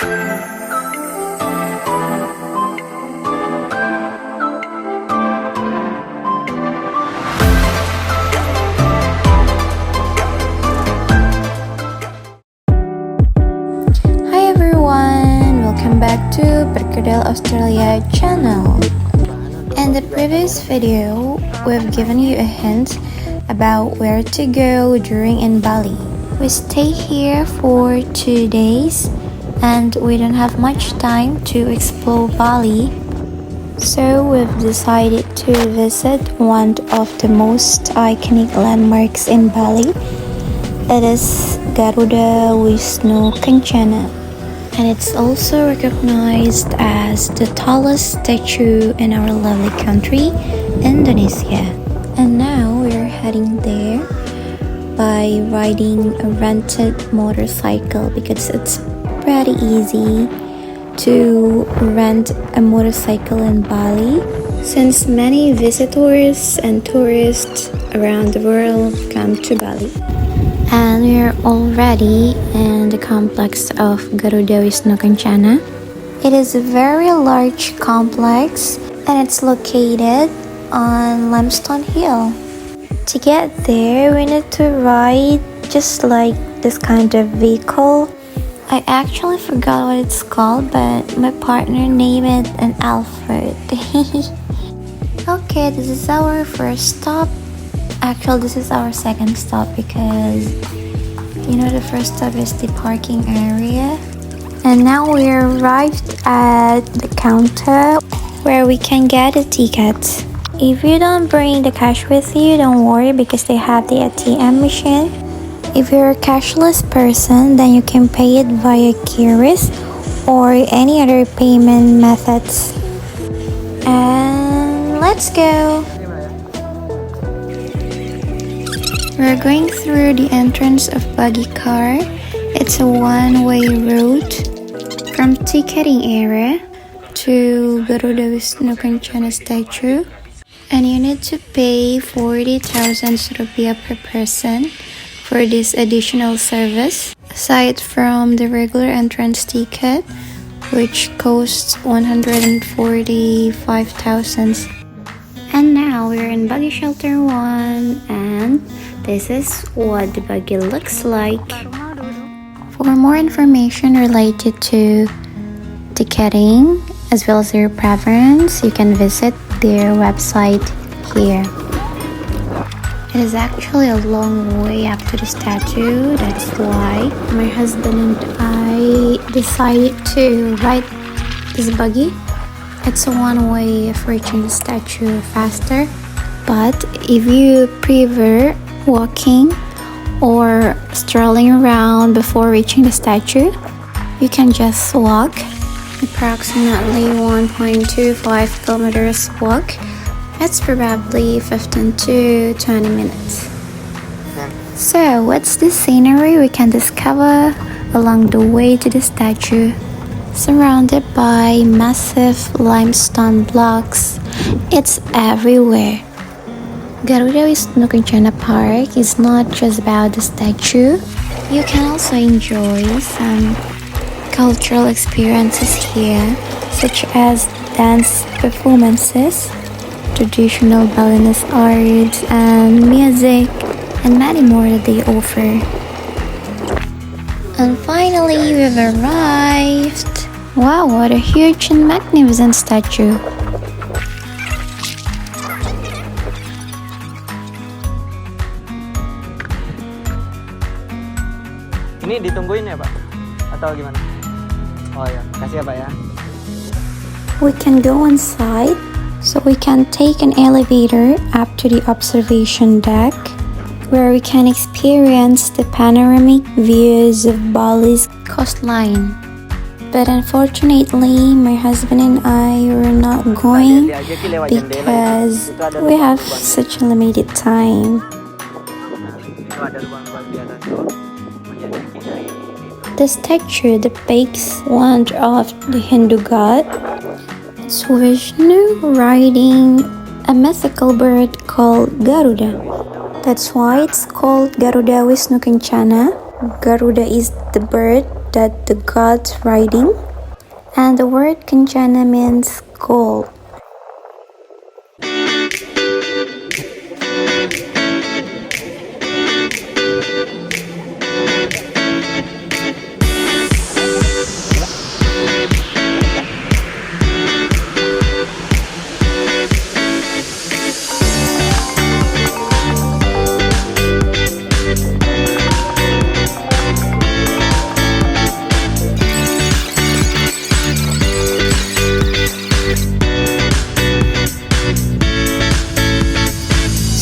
Hi everyone, welcome back to Berkedel Australia channel. In the previous video, we've given you a hint about where to go during in Bali. We stay here for 2 days and we don't have much time to explore Bali. So we've decided to visit one of the most iconic landmarks in Bali. It is Garuda Wisnu Kencana, and it's also recognized as the tallest statue in our lovely country, Indonesia. And now we're heading there by riding a rented motorcycle because it's pretty easy to rent a motorcycle in Bali, since many visitors and tourists around the world come to Bali. And we're already in the complex of Garuda Wisnu Kencana. It is a very large complex and it's located on Limestone Hill. To get there, we need to ride just like this kind of vehicle. I actually forgot what it's called, but my partner named it an Alfred. Okay, this is our first stop. Actually, this is our second stop because the first stop is the parking area. And now we arrived at the counter where we can get a ticket. If you don't bring the cash with you, don't worry because they have the ATM machine. If you're a cashless person, then you can pay it via QRIS or any other payment methods. And let's go! We're going through the entrance of Buggy Car. It's a one-way route from ticketing area to Garuda Wisnu Kencana statue, and you need to pay 40,000 rupiah per person for this additional service, aside from the regular entrance ticket, which costs 145,000. And now we're in Buggy Shelter 1, and this is what the buggy looks like. For more information related to ticketing as well as your preference, you can visit their website here. It is actually a long way up to the statue, that's why my husband and I decided to ride this buggy. It's a one way of reaching the statue faster, but if you prefer walking or strolling around before reaching the statue, you can just walk approximately 1.25 kilometers walk. That's probably 15 to 20 minutes. So what's the scenery we can discover along the way to the statue? Surrounded by massive limestone blocks, it's everywhere. Garuda Wisnu Kencana Park is not just about the statue. You can also enjoy some cultural experiences here, such as dance performances, traditional Balinese art, and music, and many more that they offer. And finally, we've arrived. Wow, what a huge and magnificent statue. Ini ditungguin ya Pak? Atau gimana? Oh ya, kasih ya Pak ya. We can go inside, so we can take an elevator up to the observation deck, where we can experience the panoramic views of Bali's coastline. But unfortunately, my husband and I were not going because we have such a limited time. The statue depicts one of the Hindu god. It's Wisnu riding a mythical bird called Garuda. That's why it's called Garuda Wisnu Kencana. Garuda is the bird that the god's riding, and the word Kencana means gold.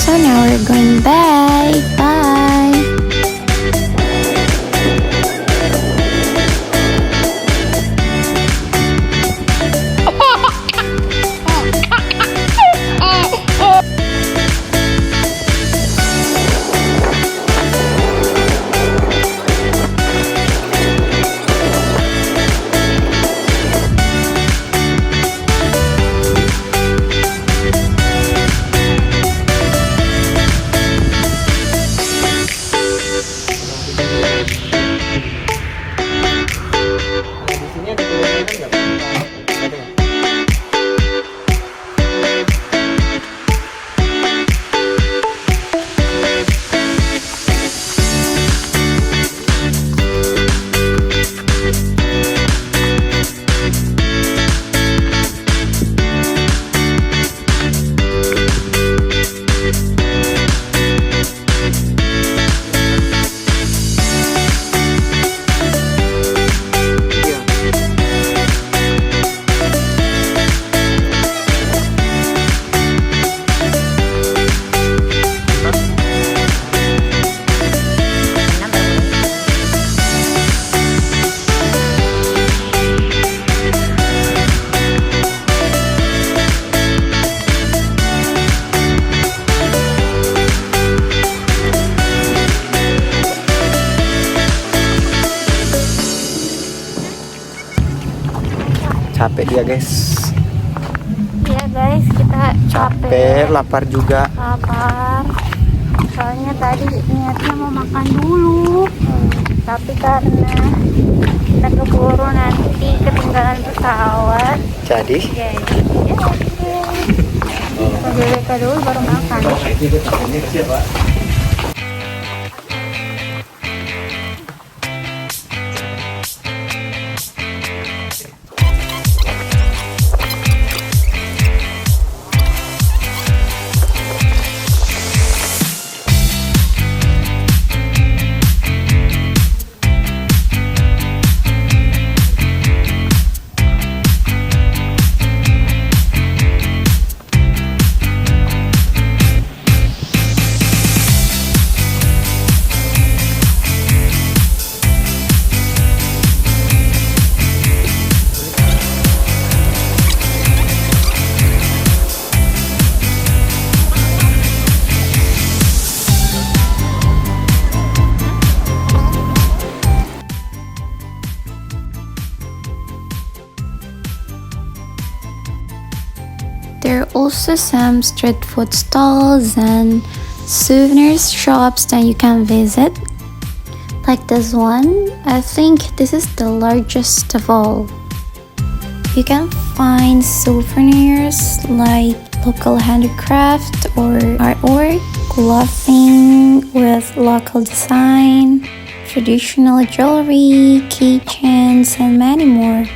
So now we're going back. Bye. Di sini ada tulisannya nggak? Ada ya? Capek dia guys. Iya guys, kita Capek, lapar juga. lapar. Soalnya tadi niatnya mau makan dulu, tapi karena kita keburu nanti ketinggalan pesawat, Jadi jadi kita GWK dulu baru makan. There are also some street food stalls and souvenirs shops that you can visit. Like this one, I think this is the largest of all. You can find souvenirs like local handicraft or artwork, clothing with local design, traditional jewelry, keychains, and many more.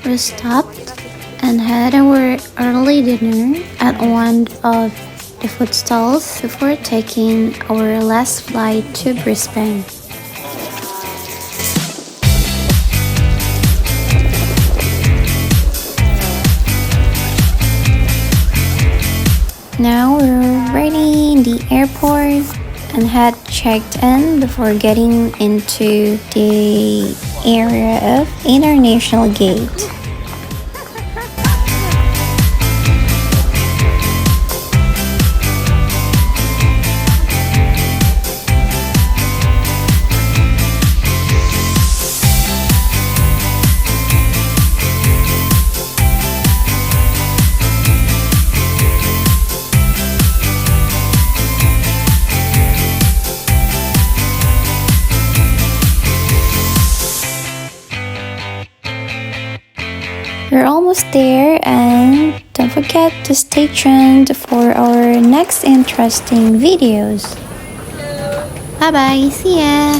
We stopped and had our early dinner at one of the food stalls before taking our last flight to Brisbane. Now we're ready in the airport and had checked in before getting into the area of International Gate. We're almost there, and don't forget to stay tuned for our next interesting videos. Bye bye, see ya!